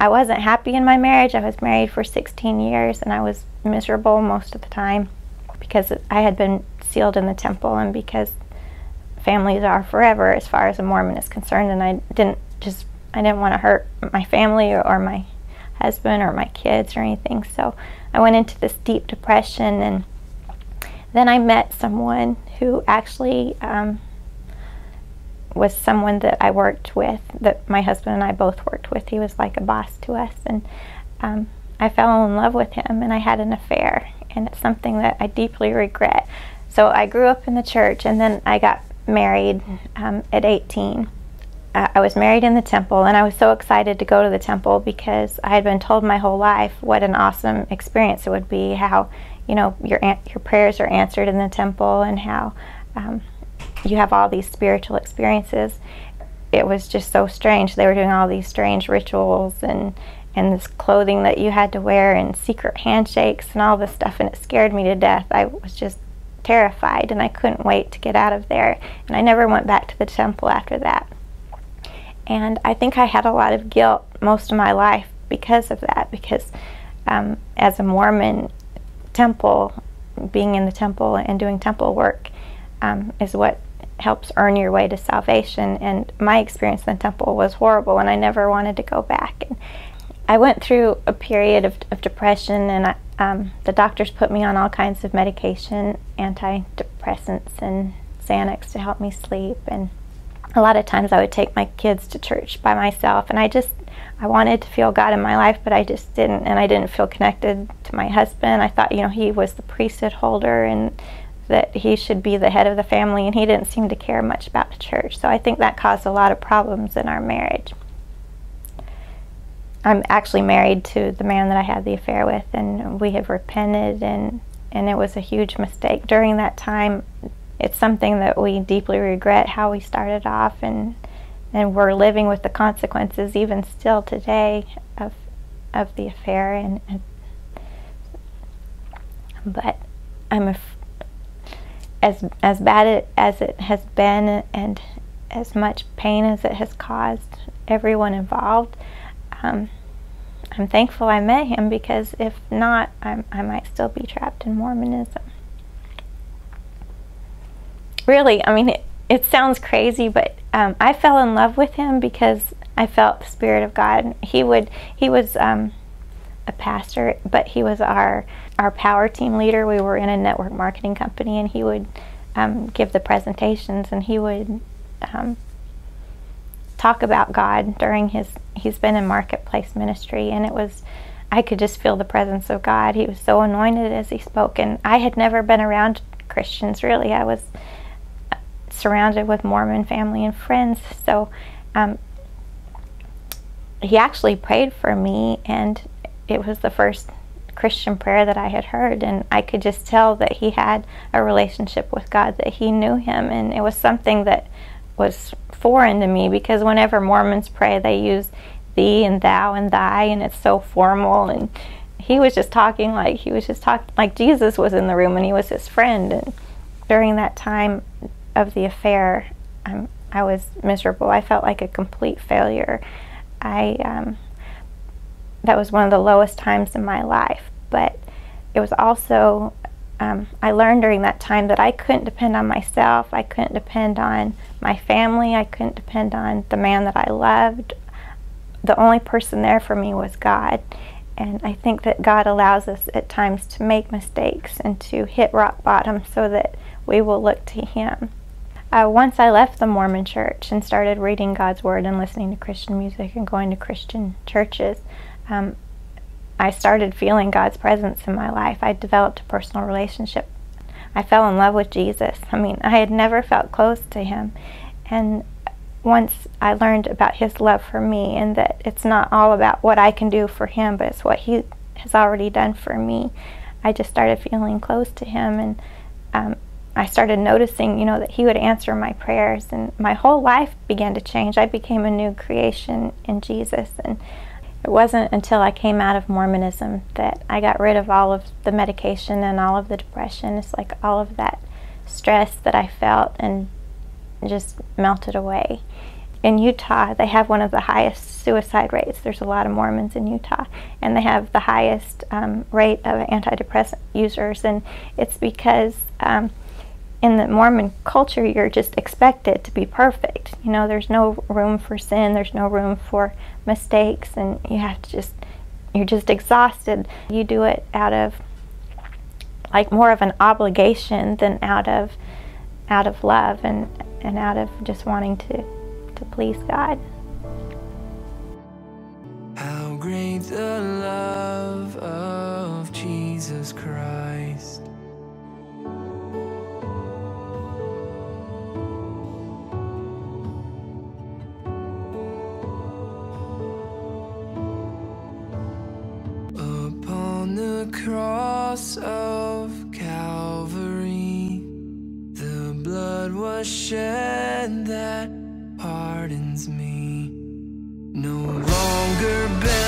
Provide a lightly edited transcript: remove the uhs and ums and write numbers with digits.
I wasn't happy in my marriage. I was married for 16 years, and I was miserable most of the time because I had been sealed in the temple, and because families are forever as far as a Mormon is concerned, and I didn't want to hurt my family or my husband or my kids or anything. So I went into this deep depression, and then I met someone who actually was someone that I worked with, that my husband and I both worked with. He was like a boss to us, and I fell in love with him, and I had an affair, and it's something that I deeply regret. So I grew up in the church, and then I got married at 18. I was married in the temple, and I was so excited to go to the temple because I had been told my whole life what an awesome experience it would be, how, you know, your prayers are answered in the temple, and how you have all these spiritual experiences. It was just so strange. They were doing all these strange rituals and this clothing that you had to wear and secret handshakes and all this stuff, and it scared me to death. I was just terrified, and I couldn't wait to get out of there, and I never went back to the temple after that. And I think I had a lot of guilt most of my life because of that, because as a Mormon, being in the temple and doing temple work is what helps earn your way to salvation, and my experience in the temple was horrible, and I never wanted to go back. And I went through a period of depression, and the doctors put me on all kinds of medication, antidepressants and Xanax to help me sleep, and a lot of times I would take my kids to church by myself, and I wanted to feel God in my life, but I just didn't, and I didn't feel connected to my husband. I thought, you know, he was the priesthood holder and that he should be the head of the family, and he didn't seem to care much about the church. So I think that caused a lot of problems in our marriage. I'm actually married to the man that I had the affair with, and we have repented, and it was a huge mistake. During that time, it's something that we deeply regret how we started off, and we're living with the consequences even still today of the affair. But I'm as bad as it has been, and as much pain as it has caused everyone involved, I'm thankful I met him, because if not, I might still be trapped in Mormonism. Really, I mean, it sounds crazy, but I fell in love with him because I felt the Spirit of God. He was a pastor, but he was our power team leader. We were in a network marketing company, and he would give the presentations, and he would talk about God during he's been in marketplace ministry, and I could just feel the presence of God. He was so anointed as he spoke, and I had never been around Christians, really. I was surrounded with Mormon family and friends, so he actually prayed for me, and it was the first Christian prayer that I had heard, and I could just tell that he had a relationship with God, that he knew him, and it was something that was foreign to me, because whenever Mormons pray, they use thee and thou and thy, and it's so formal, and he was just talking like Jesus was in the room, and he was his friend. And during that time of the affair, I was miserable. I felt like a complete failure. That was one of the lowest times in my life, but it was also, I learned during that time that I couldn't depend on myself. I couldn't depend on my family. I couldn't depend on the man that I loved. The only person there for me was God. And I think that God allows us at times to make mistakes and to hit rock bottom so that we will look to Him. Once I left the Mormon church and started reading God's Word and listening to Christian music and going to Christian churches, I started feeling God's presence in my life. I developed a personal relationship. I fell in love with Jesus. I mean, I had never felt close to Him. And once I learned about His love for me, and that it's not all about what I can do for Him, but it's what He has already done for me, I just started feeling close to Him. And I started noticing, that He would answer my prayers, and my whole life began to change. I became a new creation in Jesus. And it wasn't until I came out of Mormonism that I got rid of all of the medication and all of the depression. It's like all of that stress that I felt and just melted away. in Utah, they have one of the highest suicide rates. There's a lot of Mormons in Utah, and they have the highest rate of antidepressant users, and it's because in the Mormon culture, you're just expected to be perfect. You know, there's no room for sin, there's no room for mistakes, and you have to just, you're just exhausted. You do it out of like more of an obligation than out of love and out of just wanting to please God. How great the love of Jesus Christ. Upon the cross of Calvary, the blood was shed that pardons me. No longer bear